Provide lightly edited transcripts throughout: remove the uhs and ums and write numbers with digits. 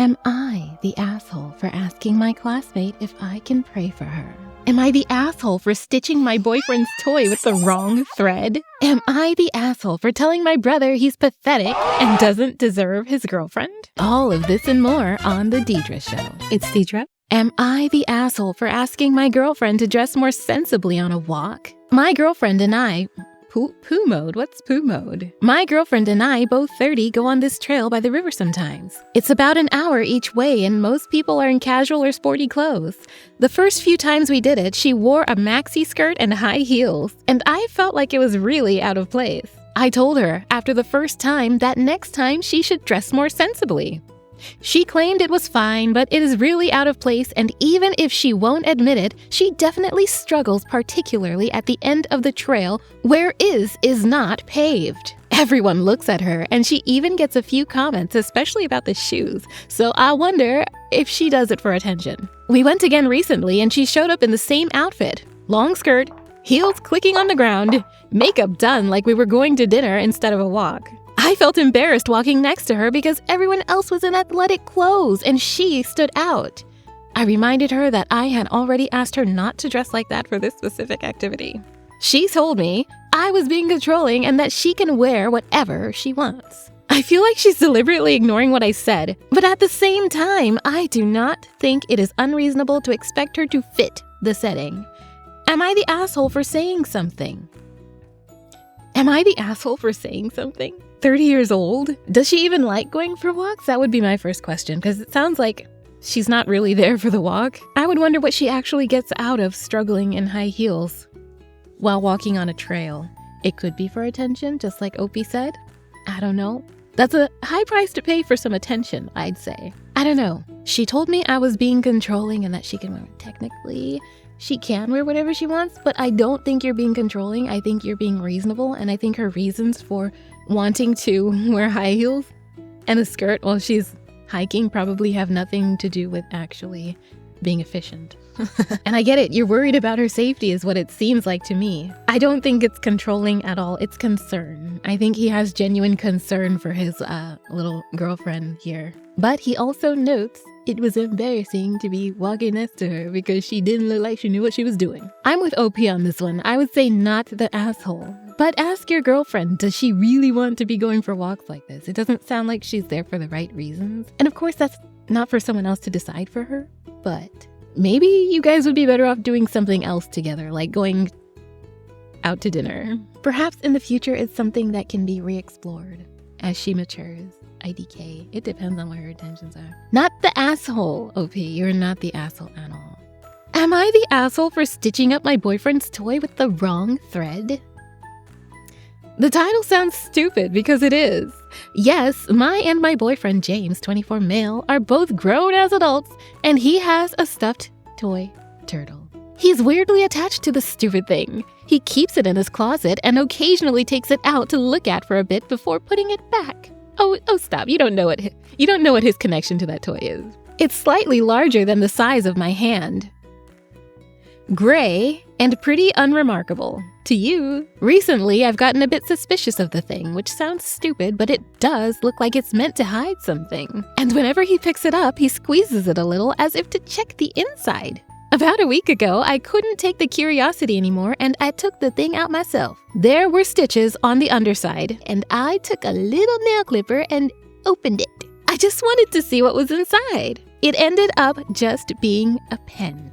Am I the asshole for asking my classmate if I can pray for her? Am I the asshole for stitching my boyfriend's toy with the wrong thread? Am I the asshole for telling my brother he's pathetic and doesn't deserve his girlfriend? All of this and more on The Deidre Show. It's Deidre. Am I the asshole for asking my girlfriend to dress more sensibly on a walk? My girlfriend and I... Poo mode? What's poo mode? My girlfriend and I, both 30, go on this trail by the river sometimes. It's about an hour each way and most people are in casual or sporty clothes. The first few times we did it, she wore a maxi skirt and high heels, and I felt like it was really out of place. I told her after the first time that next time she should dress more sensibly. She claimed it was fine, but it is really out of place, and even if she won't admit it, she definitely struggles, particularly at the end of the trail where is not paved. Everyone looks at her, and she even gets a few comments, especially about the shoes, so I wonder if she does it for attention. We went again recently, and she showed up in the same outfit. Long skirt, heels clicking on the ground, makeup done like we were going to dinner instead of a walk. I felt embarrassed walking next to her because everyone else was in athletic clothes and she stood out. I reminded her that I had already asked her not to dress like that for this specific activity. She told me I was being controlling and that she can wear whatever she wants. I feel like she's deliberately ignoring what I said, but at the same time, I do not think it is unreasonable to expect her to fit the setting. Am I the asshole for saying something? Am I the asshole for saying something? 30 years old? Does she even like going for walks? That would be my first question, because it sounds like she's not really there for the walk. I would wonder what she actually gets out of struggling in high heels while walking on a trail. It could be for attention, just like Opie said. I don't know. That's a high price to pay for some attention, I'd say. I don't know. She told me I was being controlling and that she can wear technically. She can wear whatever she wants, but I don't think you're being controlling. I think you're being reasonable, and I think her reasons for wanting to wear high heels and a skirt while she's hiking probably have nothing to do with actually being efficient. And I get it, you're worried about her safety is what it seems like to me. I don't think it's controlling at all, it's concern. I think he has genuine concern for his little girlfriend here. But he also notes it was embarrassing to be walking next to her because she didn't look like she knew what she was doing. I'm with OP on this one. I would say not the asshole. But ask your girlfriend, does she really want to be going for walks like this? It doesn't sound like she's there for the right reasons. And of course, that's not for someone else to decide for her. But maybe you guys would be better off doing something else together, like going out to dinner. Perhaps in the future, it's something that can be re-explored as she matures. IDK. It depends on where her intentions are. Not the asshole, OP. You're not the asshole at all. Am I the asshole for stitching up my boyfriend's toy with the wrong thread? The title sounds stupid because it is. Yes, my boyfriend James, 24 male, are both grown as adults, and he has a stuffed toy turtle. He's weirdly attached to the stupid thing. He keeps it in his closet and occasionally takes it out to look at for a bit before putting it back. Oh, stop. You don't know what his connection to that toy is. It's slightly larger than the size of my hand. Gray and pretty unremarkable. To you, recently I've gotten a bit suspicious of the thing, which sounds stupid, but it does look like it's meant to hide something. And whenever he picks it up, he squeezes it a little as if to check the inside. About a week ago, I couldn't take the curiosity anymore and I took the thing out myself. There were stitches on the underside, and I took a little nail clipper and opened it. I just wanted to see what was inside. It ended up just being a pen.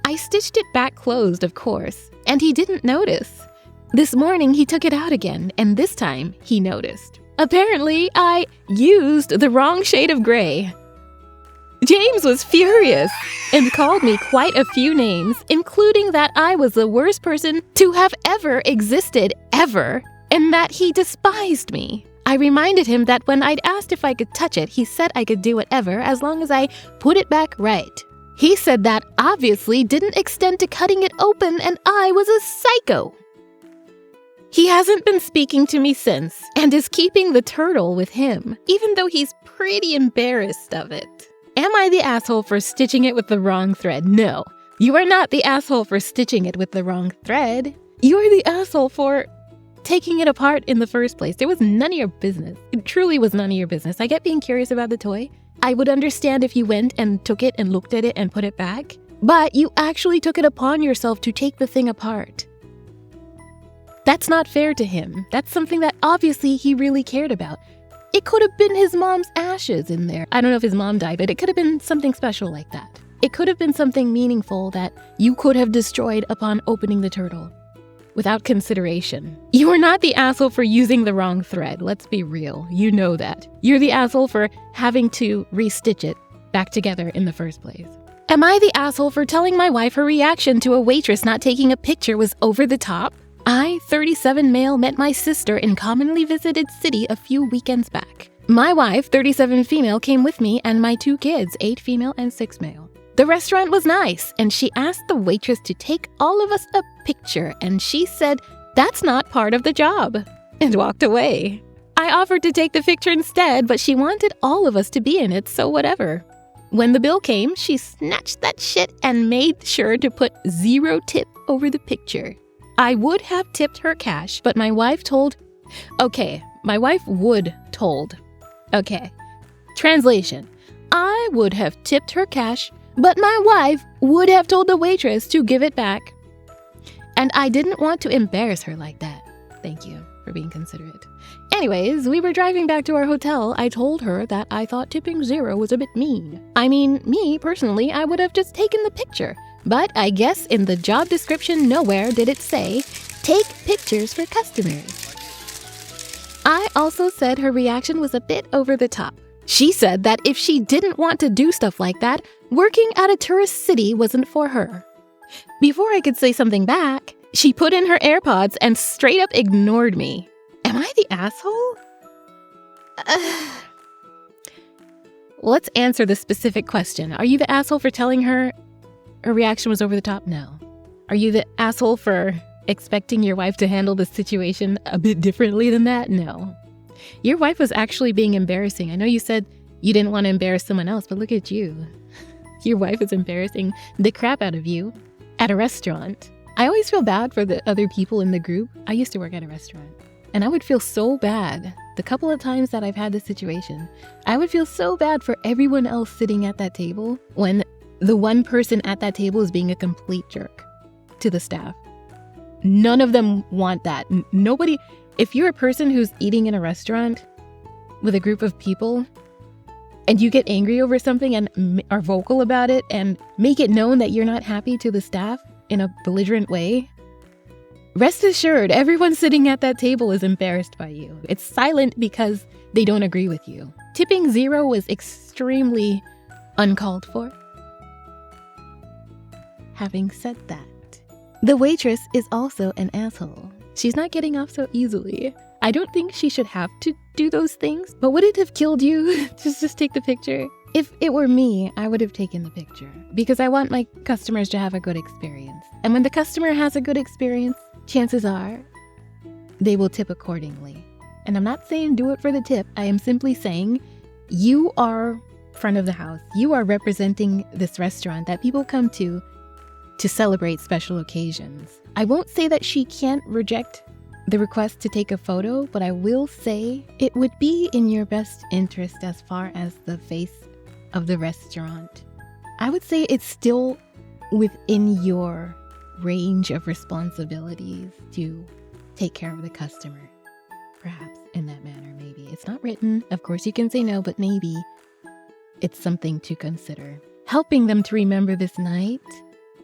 I stitched it back closed, of course, and he didn't notice. This morning, he took it out again, and this time, he noticed. Apparently, I used the wrong shade of gray. James was furious and called me quite a few names, including that I was the worst person to have ever existed, ever, and that he despised me. I reminded him that when I'd asked if I could touch it, he said I could do whatever as long as I put it back right. He said that obviously didn't extend to cutting it open, and I was a psycho. He hasn't been speaking to me since and is keeping the turtle with him, even though he's pretty embarrassed of it. Am I the asshole for stitching it with the wrong thread? No, you are not the asshole for stitching it with the wrong thread. You are the asshole for taking it apart in the first place. It was none of your business. It truly was none of your business. I get being curious about the toy. I would understand if you went and took it and looked at it and put it back, but you actually took it upon yourself to take the thing apart. That's not fair to him. That's something that obviously he really cared about. It could have been his mom's ashes in there. I don't know if his mom died, but it could have been something special like that. It could have been something meaningful that you could have destroyed upon opening the turtle. Without consideration. You are not the asshole for using the wrong thread. Let's be real. You know that. You're the asshole for having to restitch it back together in the first place. Am I the asshole for telling my wife her reaction to a waitress not taking a picture was over the top? I, 37 male, met my sister in commonly visited city a few weekends back. My wife, 37 female, came with me and my 2 kids, 8 female and 6 male. The restaurant was nice, and she asked the waitress to take all of us a picture, and she said, "That's not part of the job," and walked away. I offered to take the picture instead, but she wanted all of us to be in it, so whatever. When the bill came, she snatched that shit and made sure to put 0 tip over the picture. I would have tipped her cash, but my wife told... Okay, my wife would told. Okay. Translation. I would have tipped her cash, but my wife would have told the waitress to give it back. And I didn't want to embarrass her like that. Thank you for being considerate. Anyways, we were driving back to our hotel. I told her that I thought tipping 0 was a bit mean. I mean, me, personally, I would have just taken the picture. But I guess in the job description nowhere did it say, take pictures for customers. I also said her reaction was a bit over the top. She said that if she didn't want to do stuff like that, working at a tourist city wasn't for her. Before I could say something back, she put in her AirPods and straight up ignored me. Am I the asshole? Let's answer the specific question. Are you the asshole for telling her her reaction was over the top? No. Are you the asshole for expecting your wife to handle the situation a bit differently than that? No. Your wife was actually being embarrassing. I know you said you didn't want to embarrass someone else, but look at you. Your wife is embarrassing the crap out of you at a restaurant. I always feel bad for the other people in the group. I used to work at a restaurant, and I would feel so bad the couple of times that I've had this situation. I would feel so bad for everyone else sitting at that table when the one person at that table is being a complete jerk to the staff. None of them want that. Nobody... If you're a person who's eating in a restaurant with a group of people and you get angry over something and are vocal about it and make it known that you're not happy to the staff in a belligerent way, rest assured, everyone sitting at that table is embarrassed by you. It's silent because they don't agree with you. Tipping 0 was extremely uncalled for. Having said that, the waitress is also an asshole. She's not getting off so easily. I don't think she should have to do those things, but would it have killed you to just take the picture? If it were me, I would have taken the picture because I want my customers to have a good experience. And when the customer has a good experience, chances are they will tip accordingly. And I'm not saying do it for the tip. I am simply saying you are front of the house. You are representing this restaurant that people come to celebrate special occasions. I won't say that she can't reject the request to take a photo, but I will say it would be in your best interest as far as the face of the restaurant. I would say it's still within your range of responsibilities to take care of the customer. Perhaps in that manner, maybe. It's not written. Of course, you can say no, but maybe it's something to consider. Helping them to remember this night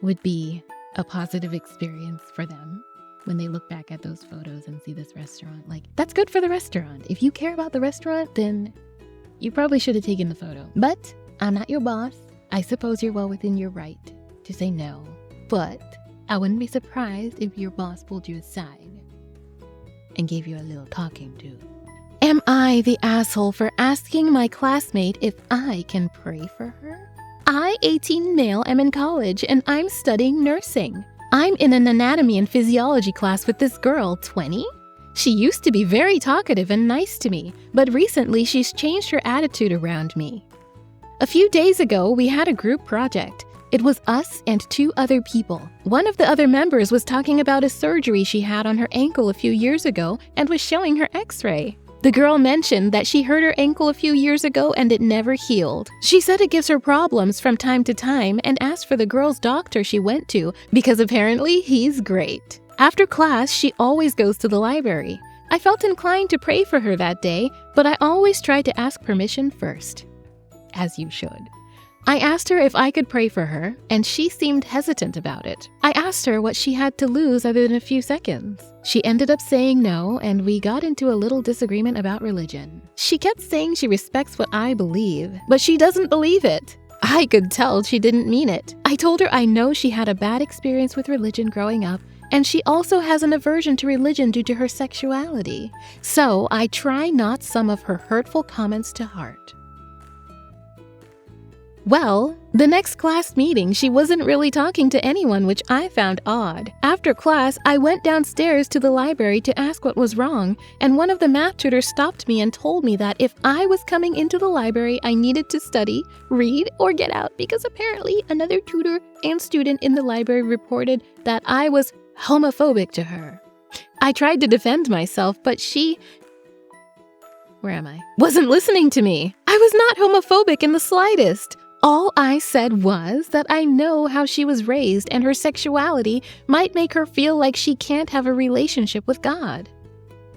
would be a positive experience for them when they look back at those photos and see this restaurant. Like, that's good for the restaurant. If you care about the restaurant, then you probably should have taken the photo. But I'm not your boss. I suppose you're well within your right to say no. But I wouldn't be surprised if your boss pulled you aside and gave you a little talking to. Am I the asshole for asking my classmate if I can pray for her? I, 18 male, am in college and I'm studying nursing. I'm in an anatomy and physiology class with this girl, 20. She used to be very talkative and nice to me, but recently she's changed her attitude around me. A few days ago, we had a group project. It was us and 2 other people. One of the other members was talking about a surgery she had on her ankle a few years ago and was showing her x-ray. The girl mentioned that she hurt her ankle a few years ago and it never healed. She said it gives her problems from time to time and asked for the girl's doctor she went to because apparently he's great. After class, she always goes to the library. I felt inclined to pray for her that day, but I always try to ask permission first. As you should. I asked her if I could pray for her, and she seemed hesitant about it. I asked her what she had to lose other than a few seconds. She ended up saying no, and we got into a little disagreement about religion. She kept saying she respects what I believe, but she doesn't believe it. I could tell she didn't mean it. I told her I know she had a bad experience with religion growing up, and she also has an aversion to religion due to her sexuality. So I try not some of her hurtful comments to heart. Well, the next class meeting, she wasn't really talking to anyone, which I found odd. After class, I went downstairs to the library to ask what was wrong, and one of the math tutors stopped me and told me that if I was coming into the library, I needed to study, read, or get out because apparently another tutor and student in the library reported that I was homophobic to her. I tried to defend myself, but she wasn't listening to me. I was not homophobic in the slightest. All I said was that I know how she was raised and her sexuality might make her feel like she can't have a relationship with God.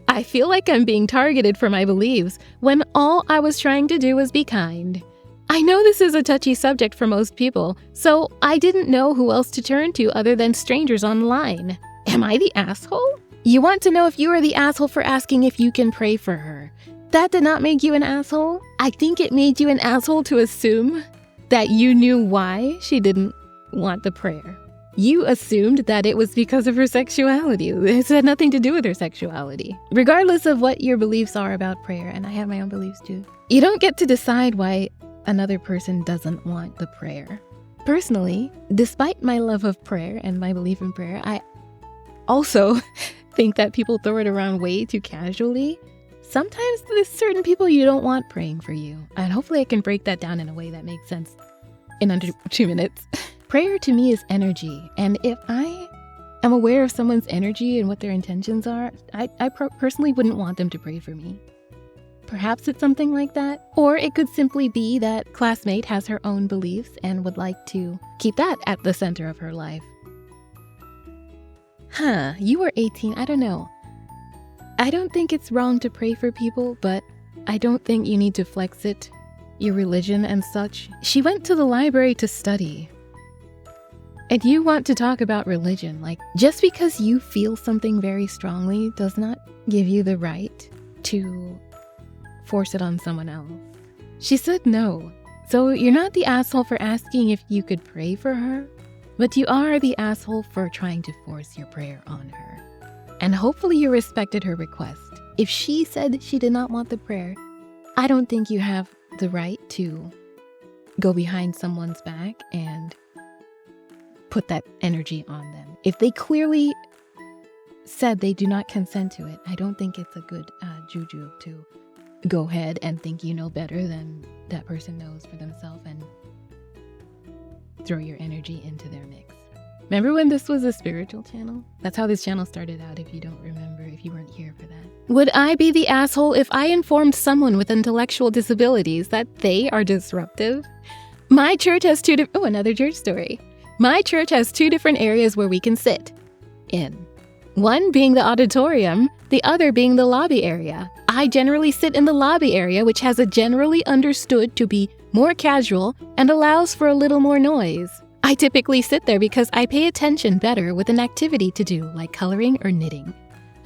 I feel like I'm being targeted for my beliefs when all I was trying to do was be kind. I know this is a touchy subject for most people, so I didn't know who else to turn to other than strangers online. Am I the asshole? You want to know if you are the asshole for asking if you can pray for her. That did not make you an asshole. I think it made you an asshole to assume that you knew why she didn't want the prayer. You assumed that it was because of her sexuality. It had nothing to do with her sexuality. Regardless of what your beliefs are about prayer, and I have my own beliefs too, you don't get to decide why another person doesn't want the prayer. Personally, despite my love of prayer and my belief in prayer, I also think that people throw it around way too casually. Sometimes there's certain people you don't want praying for you, and hopefully I can break that down in a way that makes sense in under 2 minutes. Prayer to me is energy, and if I am aware of someone's energy and what their intentions are, I personally wouldn't want them to pray for me. Perhaps it's something like that, or it could simply be that classmate has her own beliefs and would like to keep that at the center of her life. You were 18, I don't know. I don't think it's wrong to pray for people, but I don't think you need to flex it, your religion and such. She went to the library to study. And you want to talk about religion, like just because you feel something very strongly does not give you the right to force it on someone else. She said no. So you're not the asshole for asking if you could pray for her, but you are the asshole for trying to force your prayer on her. And hopefully you respected her request. If she said she did not want the prayer, I don't think you have the right to go behind someone's back and put that energy on them. If they clearly said they do not consent to it, I don't think it's a good juju to go ahead and think you know better than that person knows for themselves and throw your energy into their mix. Remember when this was a spiritual channel? That's how this channel started out, if you don't remember, if you weren't here for that. Would I be the asshole if I informed someone with intellectual disabilities that they are disruptive? My church has another church story. My church has 2 different areas where we can sit in. One being the auditorium, the other being the lobby area. I generally sit in the lobby area, which has a generally understood to be more casual and allows for a little more noise. I typically sit there because I pay attention better with an activity to do, like coloring or knitting.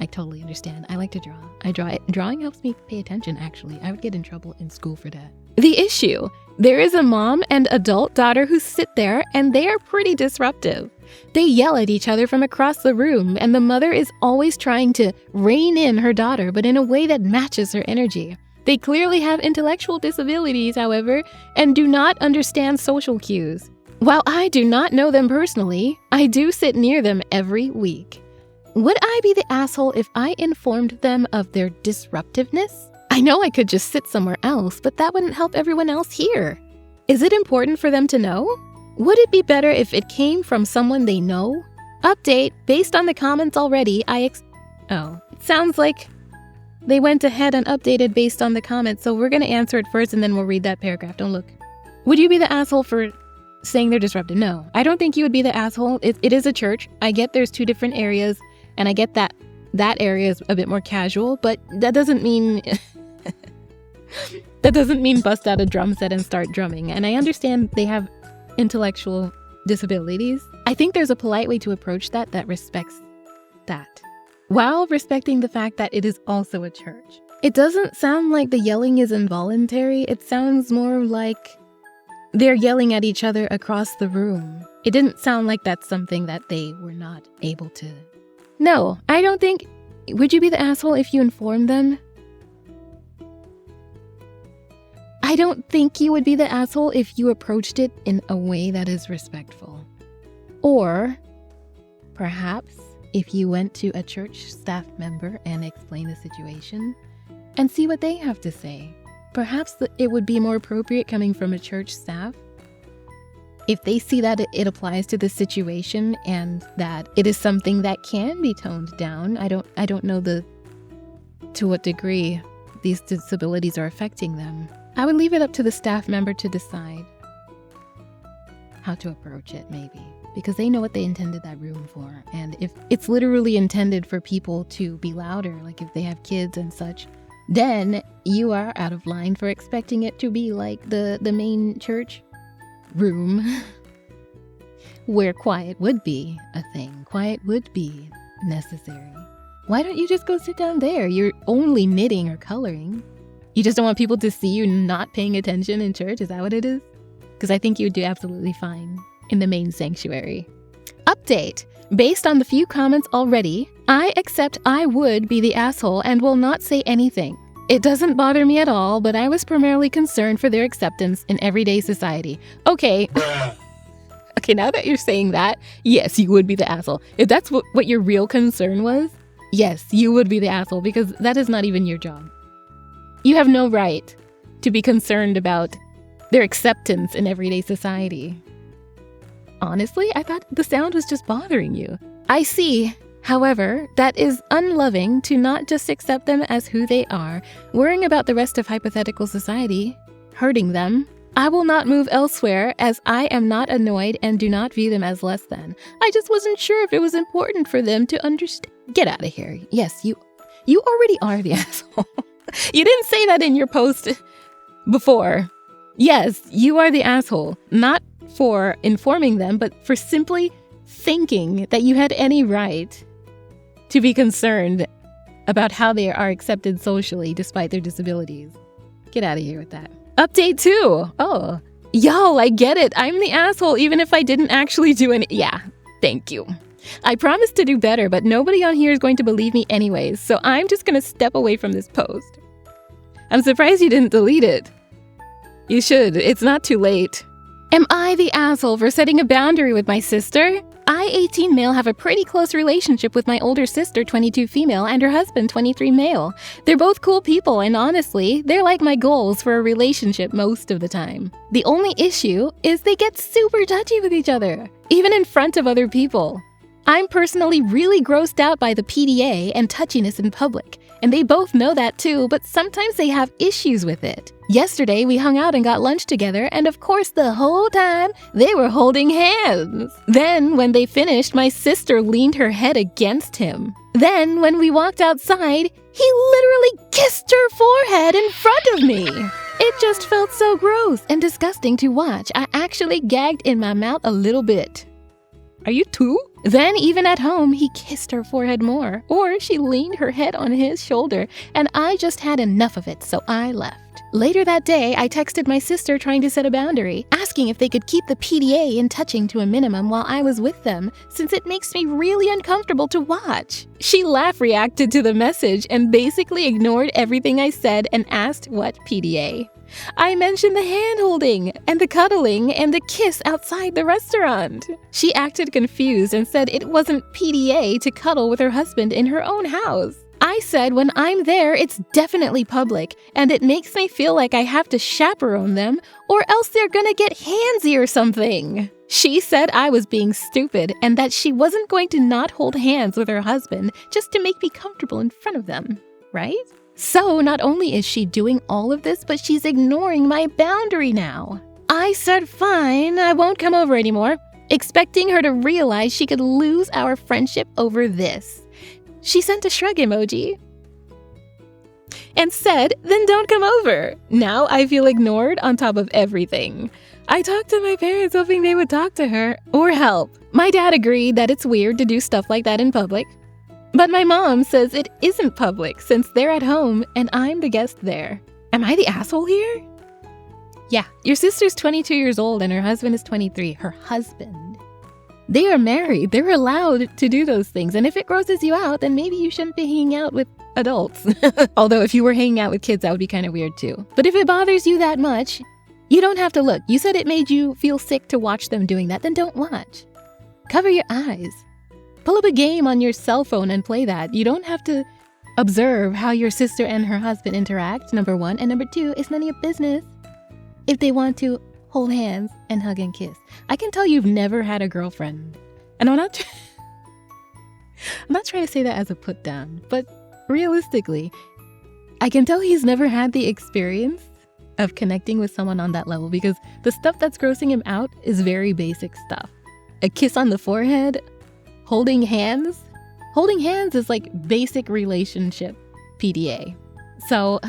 I totally understand. I like to draw. Drawing helps me pay attention, actually. I would get in trouble in school for that. The issue, there is a mom and adult daughter who sit there, and they are pretty disruptive. They yell at each other from across the room, and the mother is always trying to rein in her daughter, but in a way that matches her energy. They clearly have intellectual disabilities, however, and do not understand social cues. While I do not know them personally, I do sit near them every week. Would I be the asshole if I informed them of their disruptiveness? I know I could just sit somewhere else, but that wouldn't help everyone else here. Is it important for them to know? Would it be better if it came from someone they know? Update, based on the comments already, sounds like They went ahead and updated based on the comments, so we're going to answer it first and then we'll read that paragraph. Don't look. Would you be the asshole for saying they're disruptive? No, I don't think you would be the asshole. It is a church. I get there's two different areas, and I get that area is a bit more casual, but that doesn't mean bust out a drum set and start drumming. And I understand they have intellectual disabilities. I think there's a polite way to approach that respects that, while respecting the fact that it is also a church. It doesn't sound like the yelling is involuntary. It sounds more like they're yelling at each other across the room. It didn't sound like that's something that they were not able to. No, I don't think... Would you be the asshole if you informed them? I don't think you would be the asshole if you approached it in a way that is respectful. Or, perhaps, if you went to a church staff member and explained the situation and see what they have to say. Perhaps it would be more appropriate coming from a church staff if they see that it applies to the situation and that it is something that can be toned down. I don't know to what degree these disabilities are affecting them. I would leave it up to the staff member to decide how to approach it, maybe, because they know what they intended that room for. And if it's literally intended for people to be louder, like if they have kids and such, then you are out of line for expecting it to be like the main church room where quiet would be a thing. Quiet would be necessary. Why don't you just go sit down there? You're only knitting or coloring. You just don't want people to see you not paying attention in church? Is that what it is? Because I think you would do absolutely fine in the main sanctuary. Update. Based on the few comments already, I accept I would be the asshole and will not say anything. It doesn't bother me at all, but I was primarily concerned for their acceptance in everyday society. Okay. Okay, now that you're saying that, yes, you would be the asshole. If that's what your real concern was, yes, you would be the asshole, because that is not even your job. You have no right to be concerned about their acceptance in everyday society. Honestly, I thought the sound was just bothering you. I see, however, that is unloving to not just accept them as who they are, worrying about the rest of hypothetical society, hurting them. I will not move elsewhere, as I am not annoyed and do not view them as less than. I just wasn't sure if it was important for them to understand. Get out of here. Yes, you already are the asshole. You didn't say that in your post before. Yes, you are the asshole. Not for informing them, but for simply thinking that you had any right to be concerned about how they are accepted socially despite their disabilities. Get out of here with that. Update 2. Oh, y'all, I get it. I'm the asshole even if I didn't actually do any. Yeah, thank you. I promised to do better, but nobody on here is going to believe me anyways, so I'm just going to step away from this post. I'm surprised you didn't delete it. You should. It's not too late. Am I the asshole for setting a boundary with my sister? I, 18 male, have a pretty close relationship with my older sister, 22 female, and her husband, 23 male. They're both cool people, and honestly, they're like my goals for a relationship most of the time. The only issue is they get super touchy with each other, even in front of other people. I'm personally really grossed out by the PDA and touchiness in public, and they both know that too, but sometimes they have issues with it. Yesterday, we hung out and got lunch together, and of course, the whole time, they were holding hands. Then, when they finished, my sister leaned her head against him. Then, when we walked outside, he literally kissed her forehead in front of me. It just felt so gross and disgusting to watch. I actually gagged in my mouth a little bit. Are you too? Then, even at home, he kissed her forehead more, or she leaned her head on his shoulder, and I just had enough of it, so I left. Later that day, I texted my sister trying to set a boundary, asking if they could keep the PDA and touching to a minimum while I was with them, since it makes me really uncomfortable to watch. She reacted to the message and basically ignored everything I said and asked what PDA. I mentioned the hand-holding and the cuddling and the kiss outside the restaurant. She acted confused and said it wasn't PDA to cuddle with her husband in her own house. I said when I'm there, it's definitely public, and it makes me feel like I have to chaperone them, or else they're gonna get handsy or something. She said I was being stupid, and that she wasn't going to not hold hands with her husband just to make me comfortable in front of them, right? So not only is she doing all of this, but she's ignoring my boundary now. I said fine, I won't come over anymore, expecting her to realize she could lose our friendship over this. She sent a shrug emoji and said, then don't come over. Now I feel ignored on top of everything. I talked to my parents hoping they would talk to her or help. My dad agreed that it's weird to do stuff like that in public. But my mom says it isn't public since they're at home and I'm the guest there. Am I the asshole here? Yeah, your sister's 22 years old and her husband is 23. Her husband. They are married. They're allowed to do those things. And if it grosses you out, then maybe you shouldn't be hanging out with adults. Although if you were hanging out with kids, that would be kind of weird too. But if it bothers you that much, you don't have to look. You said it made you feel sick to watch them doing that, then don't watch. Cover your eyes. Pull up a game on your cell phone and play that. You don't have to observe how your sister and her husband interact, number one. And number two, it's none of your business if they want to hold hands and hug and kiss. I can tell you've never had a girlfriend. And I'm not trying to say that as a put down, but realistically, I can tell he's never had the experience of connecting with someone on that level because the stuff that's grossing him out is very basic stuff. A kiss on the forehead, holding hands. Holding hands is like basic relationship PDA. So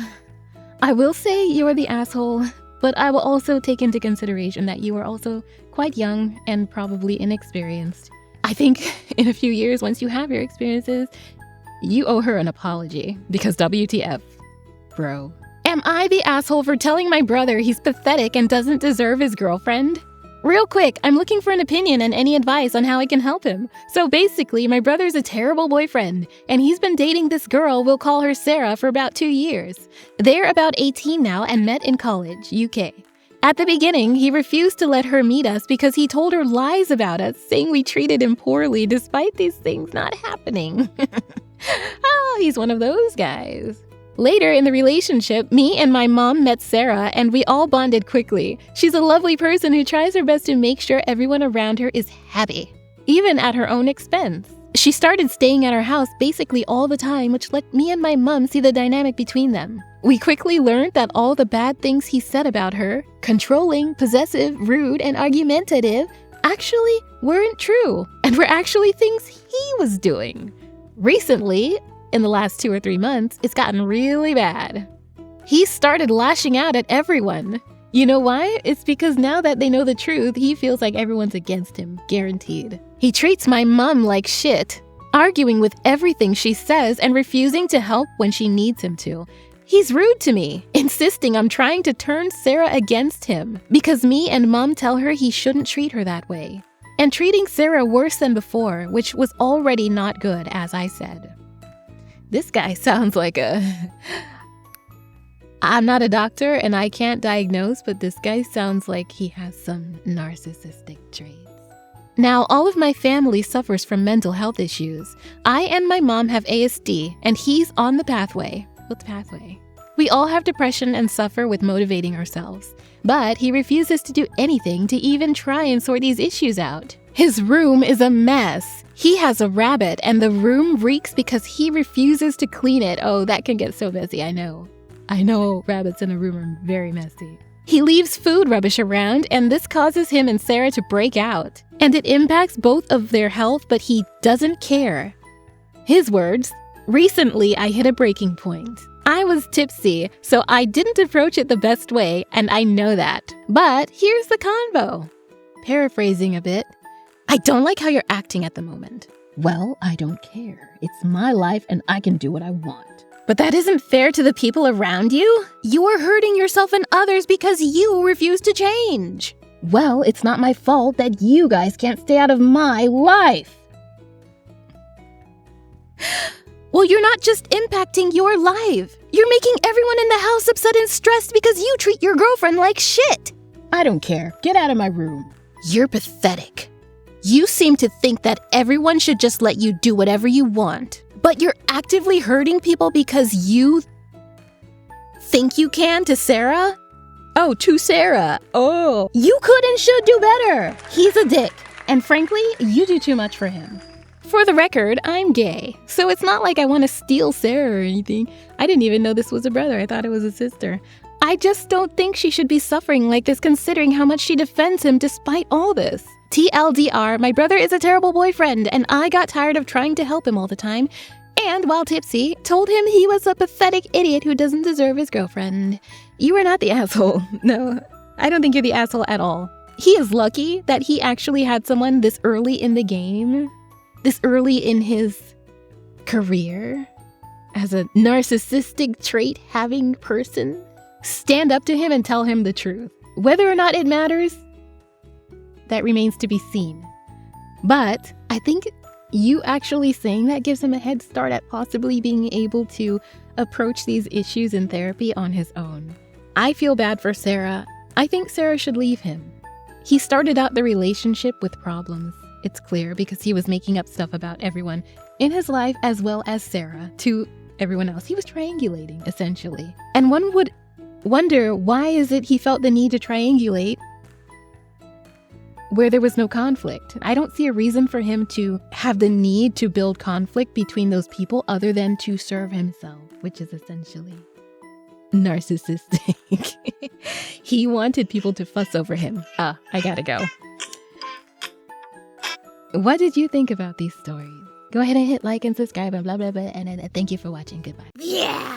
I will say you're the asshole, but I will also take into consideration that you are also quite young and probably inexperienced. I think in a few years, once you have your experiences, you owe her an apology because WTF, bro. Am I the asshole for telling my brother he's pathetic and doesn't deserve his girlfriend? Real quick, I'm looking for an opinion and any advice on how I can help him. So basically, my brother's a terrible boyfriend, and he's been dating this girl, we'll call her Sarah, for about 2 years. They're about 18 now and met in college, UK. At the beginning, he refused to let her meet us because he told her lies about us, saying we treated him poorly despite these things not happening. He's one of those guys. Later in the relationship, me and my mom met Sarah and we all bonded quickly. She's a lovely person who tries her best to make sure everyone around her is happy, even at her own expense. She started staying at our house basically all the time, which let me and my mom see the dynamic between them. We quickly learned that all the bad things he said about her, controlling, possessive, rude, and argumentative, actually weren't true and were actually things he was doing. Recently, in the last 2 or 3 months, it's gotten really bad. He started lashing out at everyone. You know why? It's because now that they know the truth, he feels like everyone's against him, guaranteed. He treats my mom like shit, arguing with everything she says and refusing to help when she needs him to. He's rude to me, insisting I'm trying to turn Sarah against him because me and mom tell her he shouldn't treat her that way. And treating Sarah worse than before, which was already not good, as I said. This guy sounds like I'm not a doctor and I can't diagnose, but this guy sounds like he has some narcissistic traits. Now, all of my family suffers from mental health issues. I and my mom have ASD, and he's on the pathway. What's pathway? We all have depression and suffer with motivating ourselves. But he refuses to do anything to even try and sort these issues out. His room is a mess. He has a rabbit and the room reeks because he refuses to clean it. Oh, that can get so messy, I know. I know rabbits in a room are very messy. He leaves food rubbish around and this causes him and Sarah to break out. And it impacts both of their health, but he doesn't care. His words, recently I hit a breaking point. I was tipsy, so I didn't approach it the best way, and I know that. But here's the convo. Paraphrasing a bit, I don't like how you're acting at the moment. Well, I don't care. It's my life and I can do what I want. But that isn't fair to the people around you. You're hurting yourself and others because you refuse to change. Well, it's not my fault that you guys can't stay out of my life. Well, you're not just impacting your life. You're making everyone in the house upset and stressed because you treat your girlfriend like shit. I don't care. Get out of my room. You're pathetic. You seem to think that everyone should just let you do whatever you want. But you're actively hurting people because you think you can to Sarah? Oh, to Sarah. Oh. You could and should do better. He's a dick. And frankly, you do too much for him. For the record, I'm gay, so it's not like I want to steal Sarah or anything. I didn't even know this was a brother. I thought it was a sister. I just don't think she should be suffering like this considering how much she defends him despite all this. TLDR, my brother is a terrible boyfriend, and I got tired of trying to help him all the time. And while tipsy, told him he was a pathetic idiot who doesn't deserve his girlfriend. You are not the asshole. No, I don't think you're the asshole at all. He is lucky that he actually had someone this early in the game, this early in his career, as a narcissistic trait-having person, stand up to him and tell him the truth. Whether or not it matters, that remains to be seen. But I think you actually saying that gives him a head start at possibly being able to approach these issues in therapy on his own. I feel bad for Sarah. I think Sarah should leave him. He started out the relationship with problems. It's clear because he was making up stuff about everyone in his life as well as Sarah to everyone else. He was triangulating, essentially. And one would wonder, why is it he felt the need to triangulate where there was no conflict? I don't see a reason for him to have the need to build conflict between those people other than to serve himself, which is essentially narcissistic. He wanted people to fuss over him. I gotta go. What did you think about these stories? Go ahead and hit like and subscribe and blah, blah, blah. And thank you for watching. Goodbye. Yeah!